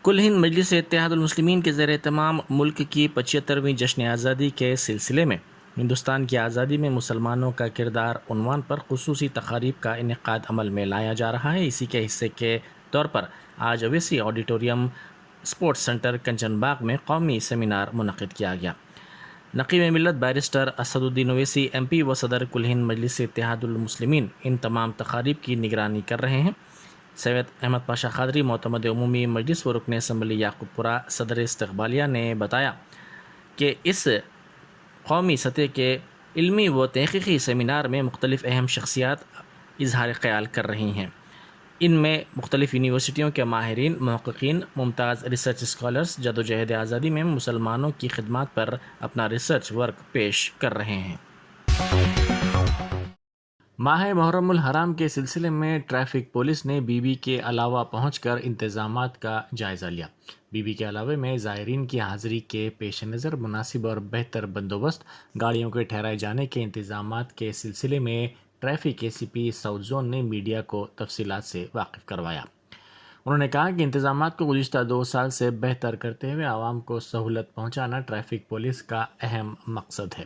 کل ہند مجلس اتحاد المسلمین کے زیر اہتمام ملک کی 75ویں جشن آزادی کے سلسلے میں ہندوستان کی آزادی میں مسلمانوں کا کردار عنوان پر خصوصی تقاریب کا انعقاد عمل میں لایا جا رہا ہے۔ اسی کے حصے کے طور پر آج اویسی آڈیٹوریم اسپورٹس سینٹر کنچن باغ میں قومی سیمینار منعقد کیا گیا۔ نقیب ملت بیرسٹر اسد الدین اویسی ایم پی و صدر کل ہند مجلس اتحاد المسلمین ان تمام تقاریب کی نگرانی کر رہے ہیں۔ سید احمد پاشا قادری معتمد عمومی مجلس و رکن اسمبلی یعقوب پورہ صدر استقبالیہ نے بتایا کہ اس قومی سطح کے علمی و تحقیقی سیمینار میں مختلف اہم شخصیات اظہار خیال کر رہی ہیں۔ ان میں مختلف یونیورسٹیوں کے ماہرین، محققین، ممتاز ریسرچ اسکالرز جدوجہد آزادی میں مسلمانوں کی خدمات پر اپنا ریسرچ ورک پیش کر رہے ہیں۔ ماہ محرم الحرام کے سلسلے میں ٹریفک پولیس نے بی بی کے علاوہ پہنچ کر انتظامات کا جائزہ لیا۔ بی بی کے علاوہ میں زائرین کی حاضری کے پیش نظر مناسب اور بہتر بندوبست، گاڑیوں کے ٹھہرائے جانے کے انتظامات کے سلسلے میں ٹریفک اے سی پی ساؤتھ زون نے میڈیا کو تفصیلات سے واقف کروایا۔ انہوں نے کہا کہ انتظامات کو گزشتہ 2 سال سے بہتر کرتے ہوئے عوام کو سہولت پہنچانا ٹریفک پولیس کا اہم مقصد ہے۔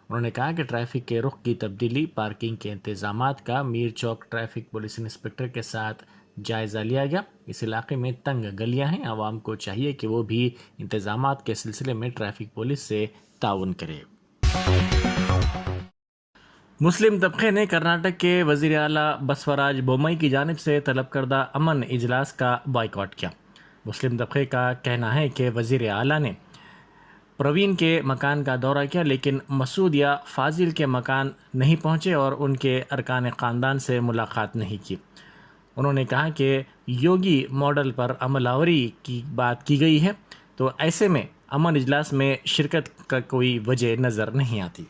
انہوں نے کہا کہ ٹریفک کے رخ کی تبدیلی، پارکنگ کے انتظامات کا میر چوک ٹریفک پولیس انسپکٹر کے ساتھ جائزہ لیا گیا۔ اس علاقے میں تنگ گلیاں ہیں، عوام کو چاہیے کہ وہ بھی انتظامات کے سلسلے میں ٹریفک پولیس سے تعاون کرے۔ مسلم طبقے نے کرناٹک کے وزیر اعلیٰ بسوراج بومئی کی جانب سے طلب کردہ امن اجلاس کا بائیکاٹ کیا۔ مسلم طبقے کا کہنا ہے کہ وزیر اعلیٰ نے پروین کے مکان کا دورہ کیا لیکن مسعود یا فاضل کے مکان نہیں پہنچے اور ان کے ارکان خاندان سے ملاقات نہیں کی۔ انہوں نے کہا کہ یوگی ماڈل پر عمل آوری کی بات کی گئی ہے تو ایسے میں امن اجلاس میں شرکت کا کوئی وجہ نظر نہیں آتی۔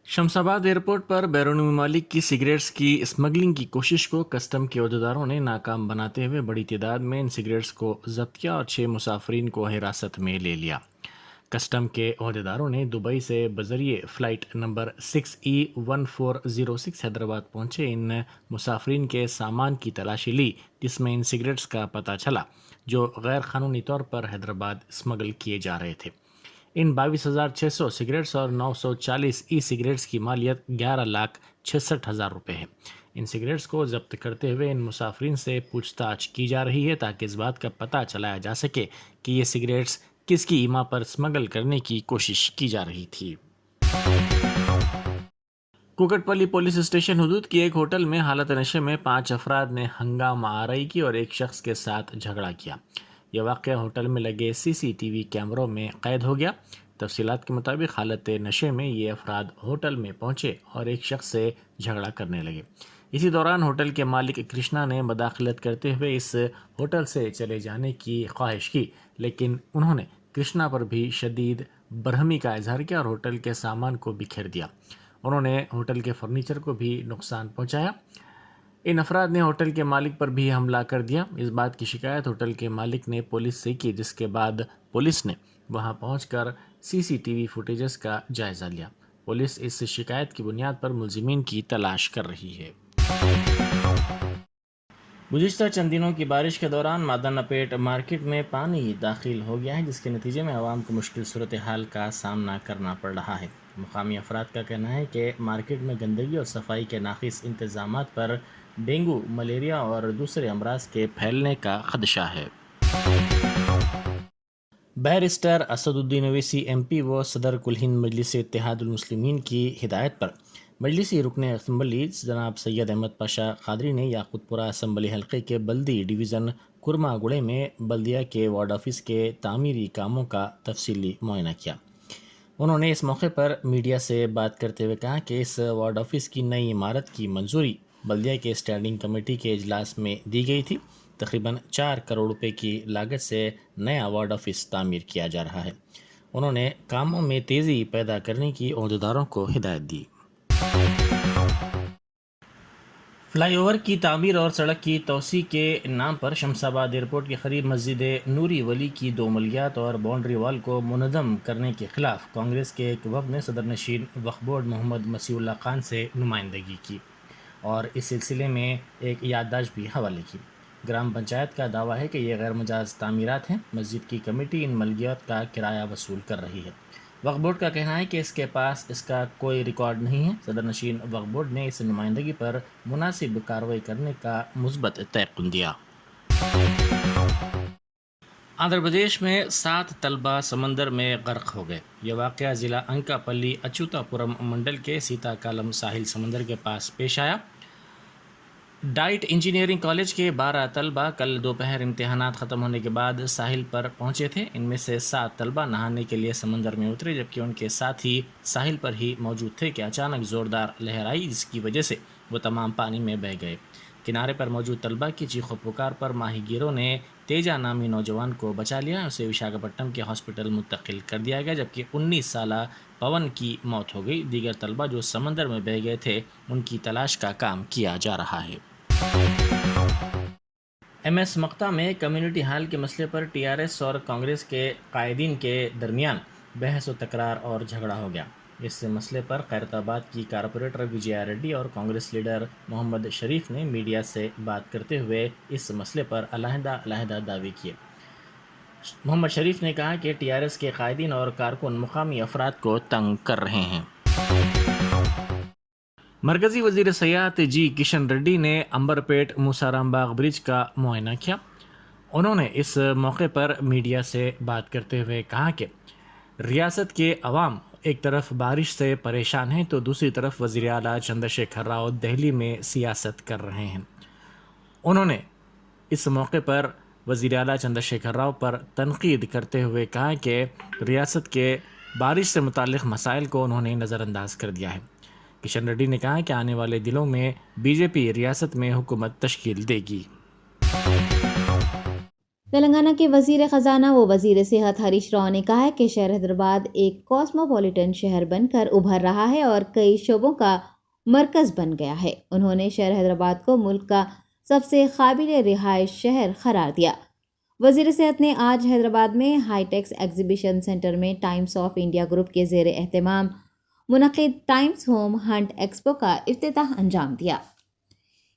شمس آباد ایئرپورٹ پر بیرون ممالک کی سگریٹس کی اسمگلنگ کی کوشش کو کسٹم کے عہدیداروں نے ناکام بناتے ہوئے بڑی تعداد میں ان سگریٹس کو ضبط کیا اور 6 مسافرین کو حراست میں لے لیا۔ کسٹم کے عہدیداروں نے دبئی سے بذریعے فلائٹ نمبر 6E1406 حیدرآباد پہنچے ان مسافرین کے سامان کی تلاشی لی، جس میں ان سگریٹس کا پتہ چلا جو غیر قانونی طور پر حیدرآباد اسمگل کیے جا رہے تھے۔ ان 22,600 سگریٹس اور 940 ای سگریٹس کی مالیت 11,66,000 روپے ہے۔ ان سگریٹس کو ضبط کرتے ہوئے ان مسافرین سے پوچھ تاچھ کی جا رہی ہے تاکہ اس بات کا پتہ چلایا جا سکے کہ یہ سگریٹس کس کی ایما پر اسمگل کرنے کی کوشش کی جا رہی تھی۔ کوکٹ پلی پولیس اسٹیشن حدود کی ایک ہوٹل میں حالت نشے میں 5 افراد نے ہنگامہ آرائی کی اور ایک شخص کے ساتھ جھگڑا کیا۔ یہ واقعہ ہوٹل میں لگے CCTV کیمروں میں قید ہو گیا۔ تفصیلات کے مطابق حالت نشے میں یہ افراد ہوٹل میں پہنچے اور ایک شخص سے جھگڑا کرنے لگے۔ اسی دوران ہوٹل کے مالک کرشنا نے مداخلت کرتے ہوئے اس ہوٹل سے چلے جانے کی خواہش کی، لیکن انہوں نے کرشنا پر بھی شدید برہمی کا اظہار کیا اور ہوٹل کے سامان کو بکھیر دیا۔ انہوں نے ہوٹل کے فرنیچر کو بھی نقصان پہنچایا۔ ان افراد نے ہوٹل کے مالک پر بھی حملہ کر دیا۔ اس بات کی شکایت ہوٹل کے مالک نے پولیس سے کی، جس کے بعد پولیس نے وہاں پہنچ کر CCTV فوٹیجز کا جائزہ لیا۔ پولیس اس شکایت کی بنیاد پر ملزمین کی تلاش کر رہی ہے۔ گزشتہ چند دنوں کی بارش کے دوران مادن پیٹ مارکیٹ میں پانی داخل ہو گیا ہے، جس کے نتیجے میں عوام کو مشکل صورتحال کا سامنا کرنا پڑ رہا ہے۔ مقامی افراد کا کہنا ہے کہ مارکیٹ میں گندگی اور صفائی کے ناقص انتظامات پر ڈینگو، ملیریا اور دوسرے امراض کے پھیلنے کا خدشہ ہے۔ بیرسٹر اسد الدین اویسی ایم پی و صدر کل ہند مجلس اتحاد المسلمین کی ہدایت پر مجلسی رکن اسمبلی جناب سید احمد پاشا قادری نے یعقوب پورہ اسمبلی حلقے کے بلدی ڈویژن کرما گڑے میں بلدیہ کے وارڈ آفس کے تعمیری کاموں کا تفصیلی معائنہ کیا۔ انہوں نے اس موقع پر میڈیا سے بات کرتے ہوئے کہا کہ اس وارڈ آفس کی نئی عمارت کی منظوری بلدیہ کے اسٹینڈنگ کمیٹی کے اجلاس میں دی گئی تھی۔ تقریباً 4 کروڑ روپے کی لاگت سے نیا وارڈ آفس تعمیر کیا جا رہا ہے۔ انہوں نے کاموں میں تیزی پیدا کرنے کی عہدیداروں کو ہدایت دی۔ فلائی اوور کی تعمیر اور سڑک کی توسیع کے نام پر شمس آباد ایئرپورٹ کے قریب مسجد نوری ولی کی 2 ملکیات اور باؤنڈری وال کو منہدم کرنے کے خلاف کانگریس کے ایک وفد نے صدر نشین وقف بورڈ محمد مسیح اللہ خان سے نمائندگی کی اور اس سلسلے میں ایک یادداشت بھی حوالے کی۔ گرام پنچایت کا دعویٰ ہے کہ یہ غیر مجاز تعمیرات ہیں۔ مسجد کی کمیٹی ان ملکیت کا کرایہ وصول کر رہی ہے۔ وقف بورڈ کا کہنا ہے کہ اس کے پاس اس کا کوئی ریکارڈ نہیں ہے۔ صدر نشین وقف بورڈ نے اس نمائندگی پر مناسب کارروائی کرنے کا مثبت تیقن دیا۔ آندھرا پردیش میں 7 طلبہ سمندر میں غرق ہو گئے۔ یہ واقعہ ضلع انکا پلی اچوتا پورم منڈل کے سیتا کالم ساحل سمندر کے پاس پیش آیا۔ ڈائٹ انجینئرنگ کالج کے 12 طلبہ کل دوپہر امتحانات ختم ہونے کے بعد ساحل پر پہنچے تھے۔ ان میں سے 7 طلبہ نہانے کے لیے سمندر میں اترے، جبکہ ان کے ساتھی ساحل پر ہی موجود تھے کہ اچانک زوردار لہر آئی، جس کی وجہ سے وہ تمام پانی میں بہہ گئے۔ کنارے پر موجود طلبہ کی چیخ و پکار پر ماہی گیروں نے تیجا نامی نوجوان کو بچا لیا۔ اسے وشاکھاپٹنم کے ہاسپٹل منتقل کر دیا گیا، جبکہ 19 سالہ پون کی موت ہو گئی۔ دیگر طلبہ جو سمندر میں بہہ گئے تھے ان کی تلاش کا کام کیا جا رہا ہے۔ ایم ایس مقتا میں کمیونٹی ہال کے مسئلے پر ٹی آر ایس اور کانگریس کے قائدین کے درمیان بحث و تکرار اور جھگڑا ہو گیا۔ اس مسئلے پر خیرت آباد کی کارپوریٹر وجیا ریڈی اور کانگریس لیڈر محمد شریف نے میڈیا سے بات کرتے ہوئے اس مسئلے پر علیحدہ دعوے کیے۔ محمد شریف نے کہا کہ ٹی آر ایس کے قائدین اور کارکن مقامی افراد کو تنگ کر رہے ہیں۔ مرکزی وزیر سیاحت جی کشن ریڈی نے امبرپیٹ موسارام باغ برج کا معائنہ کیا۔ انہوں نے اس موقع پر میڈیا سے بات کرتے ہوئے کہا کہ ریاست کے عوام ایک طرف بارش سے پریشان ہیں تو دوسری طرف وزیر اعلیٰ چندر شیکھر راؤ دہلی میں سیاست کر رہے ہیں۔ انہوں نے اس موقع پر وزیر اعلیٰ چندر شیکھر راؤ پر تنقید کرتے ہوئے کہا کہ ریاست کے بارش سے متعلق مسائل کو انہوں نے نظر انداز کر دیا ہے۔ کشن ریڈی نے کہا کہ آنے والے دنوں میں بی جے پی ریاست میں حکومت تشکیل دے گی۔ تلنگانہ کے وزیر خزانہ و وزیر صحت ہریش راؤ نے کہا ہے کہ شہر حیدرآباد ایک کاسموپولیٹن شہر بن کر ابھر رہا ہے اور کئی شعبوں کا مرکز بن گیا ہے۔ انہوں نے شہر حیدرآباد کو ملک کا سب سے قابل رہائش شہر قرار دیا۔ وزیر صحت نے آج حیدرآباد میں ہائی ٹیکس ایگزیبیشن سینٹر میں ٹائمز آف انڈیا گروپ کے زیر اہتمام منعقد ٹائمز ہوم ہنٹ ایکسپو کا افتتاح انجام دیا۔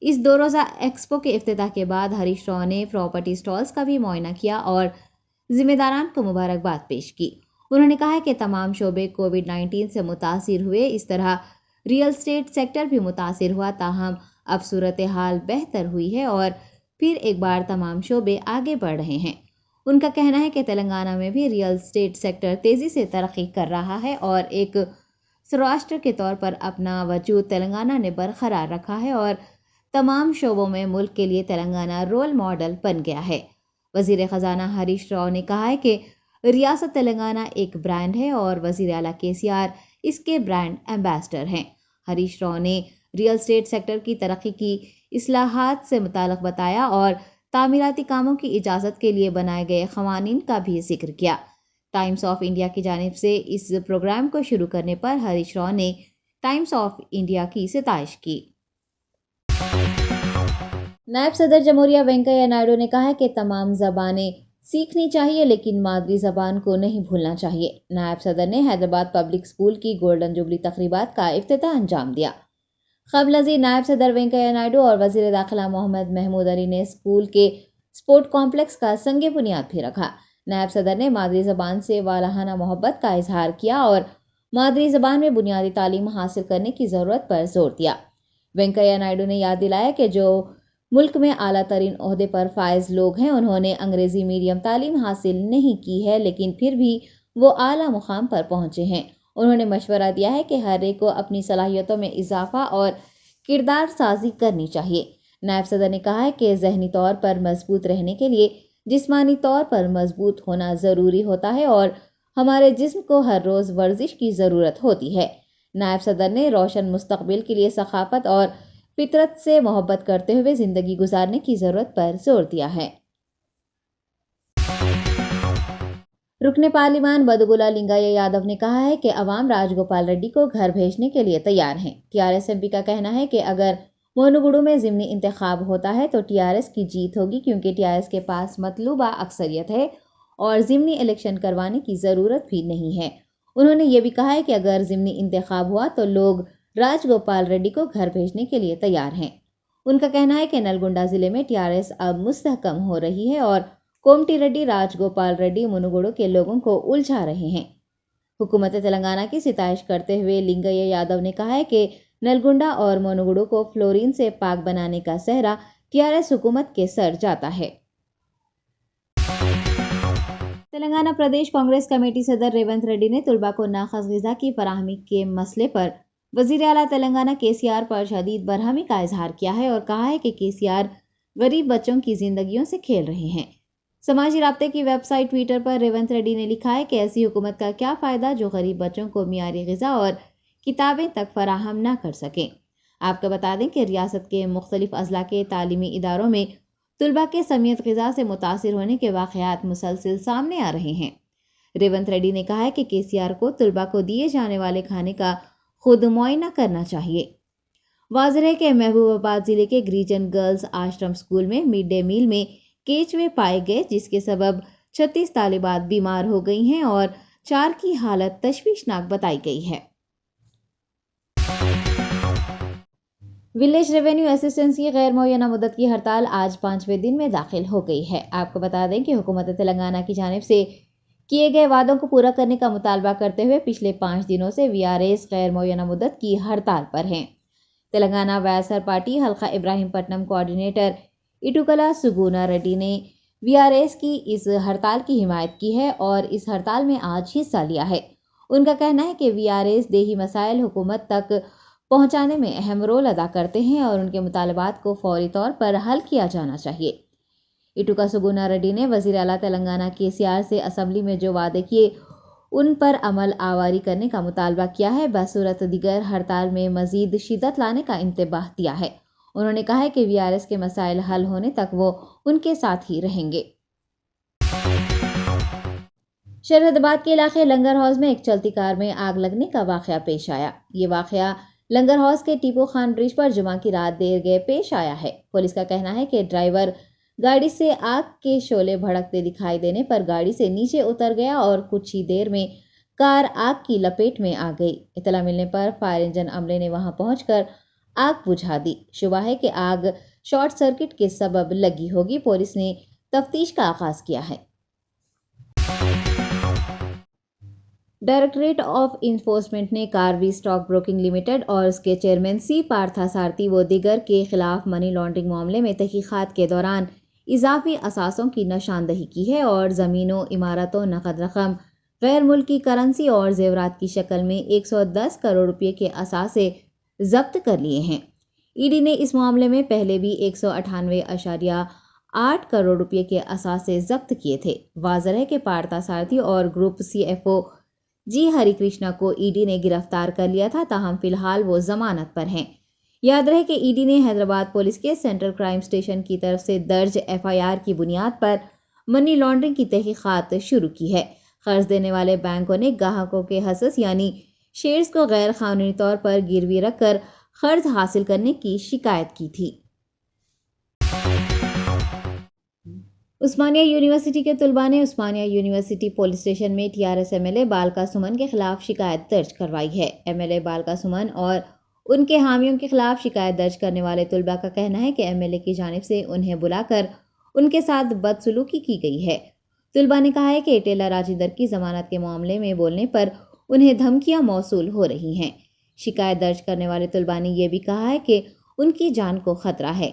اس 2 روزہ ایکسپو کے افتتاح کے بعد ہریش راؤ نے پراپرٹی سٹالز کا بھی معائنہ کیا اور ذمہ داران کو مبارکباد پیش کی۔ انہوں نے کہا کہ تمام شعبے کووڈ-19 سے متاثر ہوئے، اس طرح ریئل اسٹیٹ سیکٹر بھی متاثر ہوا، تاہم اب صورتحال بہتر ہوئی ہے اور پھر ایک بار تمام شعبے آگے بڑھ رہے ہیں۔ ان کا کہنا ہے کہ تلنگانہ میں بھی ریئل اسٹیٹ سیکٹر تیزی سے ترقی کر رہا ہے اور ایک سوراشٹر کے طور پر اپنا وجود تلنگانہ نے برقرار رکھا ہے اور تمام شعبوں میں ملک کے لیے تلنگانہ رول ماڈل بن گیا ہے۔ وزیر خزانہ ہریش راؤ نے کہا ہے کہ ریاست تلنگانہ ایک برانڈ ہے اور وزیر اعلیٰ KCR اس کے برانڈ ایمبیسڈر ہیں۔ ہریش راؤ نے ریئل اسٹیٹ سیکٹر کی ترقی کی اصلاحات سے متعلق بتایا اور تعمیراتی کاموں کی اجازت کے لیے بنائے گئے قوانین کا بھی ذکر کیا۔ ٹائمز آف انڈیا کی جانب سے اس پروگرام کو شروع کرنے پر ہریش راؤ نے ٹائمز آف انڈیا کی ستائش کی۔ نائب صدر جمہوریہ وینکیا نائیڈو نے کہا ہے کہ تمام زبانیں سیکھنی چاہیے لیکن مادری زبان کو نہیں بھولنا چاہیے۔ نائب صدر نے حیدرآباد پبلک اسکول کی گولڈن جوبلی تقریبات کا افتتاح انجام دیا۔ قبل ازیں نائب صدر وینکیا نائیڈو اور وزیر داخلہ محمد محمود علی نے اسکول کے اسپورٹ کمپلیکس کا سنگ بنیاد بھی رکھا۔ نائب صدر نے مادری زبان سے والہانہ محبت کا اظہار کیا اور مادری زبان میں بنیادی تعلیم حاصل کرنے کی ضرورت پر زور دیا۔ وینکیا نائیڈو نے یاد دلایا کہ جو ملک میں اعلیٰ ترین عہدے پر فائز لوگ ہیں، انہوں نے انگریزی میڈیم تعلیم حاصل نہیں کی ہے، لیکن پھر بھی وہ اعلیٰ مقام پر پہنچے ہیں۔ انہوں نے مشورہ دیا ہے کہ ہر ایک کو اپنی صلاحیتوں میں اضافہ اور کردار سازی کرنی چاہیے۔ نائب صدر نے کہا ہے کہ ذہنی طور پر مضبوط رہنے کے لیے جسمانی طور پر مضبوط ہونا ضروری ہوتا ہے اور ہمارے جسم کو ہر روز ورزش کی ضرورت ہوتی ہے۔ نائب صدر نے روشن مستقبل کے لیے ثقافت اور فطرت سے محبت کرتے ہوئے زندگی گزارنے کی ضرورت پر زور دیا ہے۔ رکن پارلیمان بدوگلا لنگایہ یادو نے کہا ہے کہ عوام راج گوپال ریڈی کو گھر بھیجنے کے لیے تیار ہیں۔ TRS MP کا کہنا ہے کہ اگر مونوگوڈو میں ضمنی انتخاب ہوتا ہے تو TRS کی جیت ہوگی، کیونکہ TRS کے پاس مطلوبہ اکثریت ہے اور ضمنی الیکشن کروانے کی ضرورت بھی نہیں ہے۔ انہوں نے یہ بھی کہا ہے کہ اگر ضمنی انتخاب ہوا تو لوگ راج گوپال ریڈی کو گھر بھیجنے کے لیے تیار ہیں۔ ان کا کہنا ہے کہ نلگنڈا ضلع میں TRS اب مستحکم ہو رہی ہے اور کومٹی ریڈی، راج گوپال ریڈی منوگوڑو کے لوگوں کو الجھا رہے ہیں۔ حکومت تلنگانہ کی ستائش کرتے ہوئے لنگیا یادو نے کہا ہے کہ نلگنڈا اور منوگوڑو کو فلورین سے پاک بنانے کا سہرا TRS حکومت کے سر جاتا ہے۔ تلنگانہ پردیش کانگریس کمیٹی صدر ریونت ریڈی نے طلباء کو ناقص غذا کی فراہمی کے مسئلے پر وزیر اعلیٰ تلنگانہ KCR پر شدید برہمی کا اظہار کیا ہے اور کہا ہے کہ KCR غریب بچوں کی زندگیوں سے کھیل رہے ہیں۔ سماجی رابطے کی ویب سائٹ ٹویٹر پر ریونت ریڈی نے لکھا ہے کہ ایسی حکومت کا کیا فائدہ جو غریب بچوں کو معیاری غذا اور کتابیں تک فراہم نہ کر سکیں۔ آپ کو بتا دیں کہ ریاست کے مختلف اضلاع کے تعلیمی اداروں میں طلباء کے سمیت غذا سے متاثر ہونے کے واقعات مسلسل سامنے آ رہے ہیں۔ ریونت ریڈی نے کہا ہے کہ KCR کو طلباء کو دیے جانے والے کھانے کا خود معائنہ کرنا چاہیے۔ واضح ہے کہ محبوب آباد ضلع کے گریجن گرلز آشرم اسکول میں مڈ ڈے میل میں کیچوے پائے گئے، جس کے سبب 36 طالبات بیمار ہو گئی ہیں اور 4 کی حالت تشویشناک بتائی گئی ہے۔ ولیج ریونیو اسسٹنٹس کی غیر معینہ مدت کی ہڑتال آج 5ویں دن میں داخل ہو گئی ہے۔ آپ کو بتا دیں کہ حکومت تلنگانہ کی جانب سے کیے گئے وعدوں کو پورا کرنے کا مطالبہ کرتے ہوئے پچھلے 5 دنوں سے VRS غیر معینہ مدت کی ہڑتال پر ہیں۔ تلنگانہ وائسر پارٹی حلقہ ابراہیم پٹنم کوآرڈینیٹر اٹوکلا سگونا ریڈی نے VRS کی اس ہڑتال کی حمایت کی ہے اور اس ہڑتال میں آج حصہ لیا ہے۔ ان کا کہنا ہے کہ VRS دیہی مسائل حکومت تک پہنچانے میں اہم رول ادا کرتے ہیں اور ان کے مطالبات کو فوری طور پر حل کیا جانا چاہیے۔ اٹوکا سگونا ریڈی نے وزیر اعلیٰ تلنگانہ KCR سے اسمبلی میں جو وعدے کیے ان پر عمل آوری کرنے کا مطالبہ کیا ہے، بصورت دیگر ہڑتال میں مزید شدت لانے کا انتباہ دیا ہے۔ انہوں نے کہا ہے کہ VRS کے مسائل حل ہونے تک وہ ان کے ساتھ ہی رہیں گے۔ شہر آباد کے علاقے لنگر ہاؤس میں ایک چلتی کار میں آگ لگنے کا واقعہ پیش آیا۔ یہ واقعہ لنگر ہاؤس کے ٹیپو خان برج پر جمعہ کی رات دیر گئے پیش آیا ہے۔ پولیس کا کہنا ہے کہ ڈرائیور گاڑی سے آگ کے شعلے بھڑکتے دکھائی دینے پر گاڑی سے نیچے اتر گیا اور کچھ ہی دیر میں کار آگ کی لپیٹ میں آ گئی۔ اطلاع ملنے پر فائر انجن عملے نے وہاں پہنچ کر آگ بجھا دی۔ شبہ ہے کہ آگ شارٹ سرکٹ کے سبب لگی ہوگی۔ پولیس نے تفتیش کا آغاز کیا ہے۔ ڈائریکٹوریٹ آف انفورسمنٹ نے کاروی اسٹاک بروکنگ لمیٹڈ اور اس کے چیئرمین C پارتھا سارتھی و دیگر کے خلاف منی لانڈرنگ معاملے میں تحقیقات کے دوران اضافی اثاثوں کی نشاندہی کی ہے اور زمینوں، عمارتوں، نقد رقم، غیر ملکی کرنسی اور زیورات کی شکل میں 110 کروڑ روپے کے اثاثے ضبط کر لیے ہیں۔ ED نے اس معاملے میں پہلے بھی 198.8 کروڑ روپے کے اثاثے ضبط کیے تھے۔ واضح ہے کہ پارتھا سارتھی اور گروپ CFO جی ہری کرشنا کو ED نے گرفتار کر لیا تھا، تاہم فی الحال وہ ضمانت پر ہیں۔ یاد رہے کہ ED نے حیدرآباد پولیس کے سینٹرل کرائم اسٹیشن کی طرف سے درج FIR کی بنیاد پر منی لانڈرنگ کی تحقیقات شروع کی ہے۔ قرض دینے والے بینکوں نے گاہکوں کے حصص یعنی شیئرز کو غیر قانونی طور پر گروی رکھ کر قرض حاصل کرنے کی شکایت کی تھی۔ عثمانیہ یونیورسٹی کے طلباء نے عثمانیہ یونیورسٹی پولیس اسٹیشن میں TRS MLA بالکا سمن کے خلاف شکایت درج کروائی ہے۔ MLA بالکا سمن اور ان کے حامیوں کے خلاف شکایت درج کرنے والے طلباء کا کہنا ہے کہ MLA کی جانب سے انہیں بلا کر ان کے ساتھ بدسلوکی کی گئی ہے۔ طلباء نے کہا ہے کہ ٹیلر راجندر کی ضمانت کے معاملے میں بولنے پر انہیں دھمکیاں موصول ہو رہی ہیں۔ شکایت درج کرنے والے طلباء نے یہ بھی کہا ہے کہ ان کی جان کو خطرہ ہے۔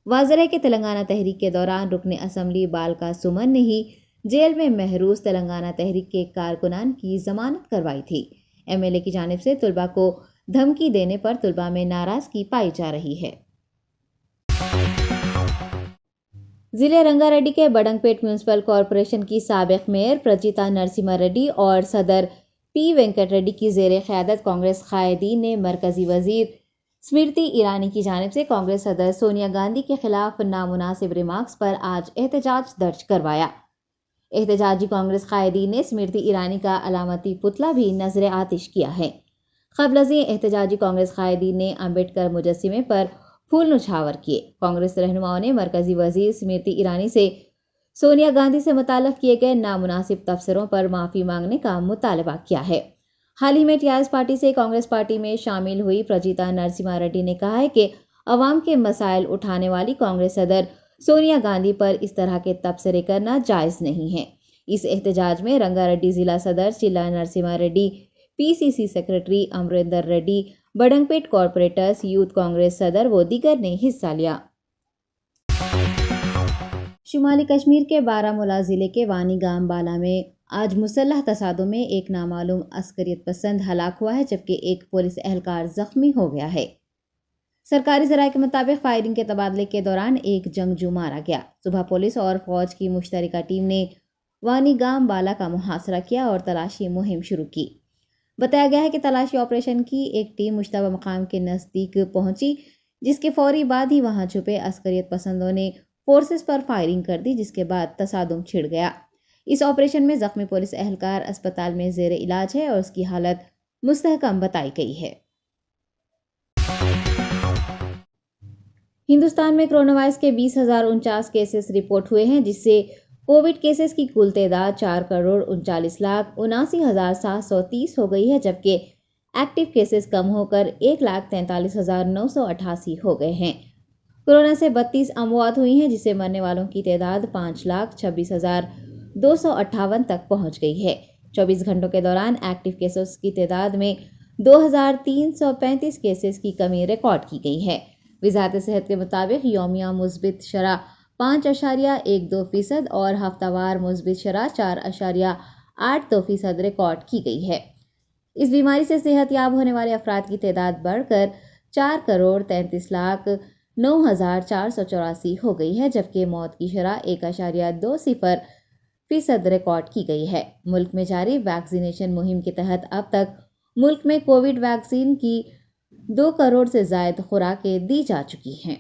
واضح ہے کہ تلنگانہ تحریک کے دوران رکن اسمبلی بالکا سمن نے ہی جیل میں محروس تلنگانہ تحریک کے کارکنان کی ضمانت کروائی تھی۔ MLA کی جانب سے طلباء کو دھمکی دینے پر طلباء میں ناراضگی پائی جا رہی ہے۔ ضلع رنگا ریڈی کے بڑنگ پیٹ میونسپل کارپوریشن کی سابق میئر پرجیتا نرسمہا ریڈی اور صدر P وینکٹ ریڈی کی زیر قیادت کانگریس قائدین نے مرکزی وزیر اسمرتی ایرانی کی جانب سے کانگریس صدر سونیا گاندھی کے خلاف نامناسب ریمارکس پر آج احتجاج درج کروایا۔ احتجاجی کانگریس قائدین نے اسمرتی ایرانی کا علامتی پتلا بھی نذر آتش کیا ہے۔ قبل ازیں احتجاجی کانگریس قائدین نے امبیڈکر مجسمے پر پھول نچھاور کیے۔ کانگریس رہنماؤں نے مرکزی وزیر اسمرتی ایرانی سے سونیا گاندھی سے متعلق کیے گئے نامناسب تبصروں پر معافی مانگنے کا مطالبہ کیا ہے۔ حال ہی میں TRS پارٹی سے کانگریس پارٹی میں شامل ہوئی پرجیتا نرسمہا ریڈی نے کہا ہے کہ عوام کے مسائل اٹھانے والی کانگریس صدر سونیا گاندھی پر اس طرح کے تبصرے کرنا جائز نہیں ہے۔ اس احتجاج میں رنگا ریڈی ضلع صدر Challa Narasimha Reddy, P C C secretary Amarinder Reddy, Badangpet corporators youth Congress صدر و دیگر نے حصہ لیا۔ شمالی کشمیر کے بارہمولہ ضلع کے وانی گام بالا میں آج مسلح تصادم میں ایک نامعلوم عسکریت پسند ہلاک ہوا ہے جبکہ ایک پولیس اہلکار زخمی ہو گیا ہے۔ سرکاری ذرائع کے مطابق فائرنگ کے تبادلے کے دوران ایک جنگجو مارا گیا۔ صبح پولیس اور فوج کی مشترکہ ٹیم نے وانی گام بالا کا محاصرہ کیا اور تلاشی مہم شروع کی۔ بتایا گیا ہے کہ تلاشی آپریشن کی ایک ٹیم مشتبہ مقام کے نزدیک پہنچی، جس کے فوری بعد ہی وہاں چھپے عسکریت پسندوں نے فورسز پر فائرنگ کر دی، جس کے بعد تصادم چھڑ گیا۔ اس آپریشن میں زخمی پولیس اہلکار اسپتال میں زیر علاج ہے اور اس کی حالت مستحکم بتائی گئی ہے۔ ہندوستان میں کرونا وائرس کے 20,049 کیسز رپورٹ ہوئے ہیں، جس سے کووڈ کیسز کی کل تعداد 4,39,79,730 ہو گئی ہے، جبکہ ایکٹیو کیسز کم ہو کر 1,43,988 ہو گئے ہیں۔ کورونا سے 32 اموات ہوئی ہیں، جس سے مرنے والوں کی تعداد 5,26,258 تک پہنچ گئی ہے۔ 24 گھنٹوں کے دوران ایکٹیو کیسز کی تعداد میں 2,335 کیسز کی کمی ریکارڈ کی گئی ہے۔ وزارت صحت کے مطابق یومیہ مثبت شرح 5.12% اور ہفتہ وار مثبت شرح 4.82% ریکارڈ کی گئی ہے۔ اس بیماری سے صحت یاب ہونے والے افراد کی تعداد بڑھ کر 4,33,09,484 ہو گئی ہے، جبکہ موت کی شرح 1.20% ریکارڈ کی گئی ہے۔ ملک میں جاری ویکسینیشن مہم کے تحت اب تک ملک میں کووڈ ویکسین کی 2 کروڑ سے زائد خوراکیں دی جا چکی ہیں۔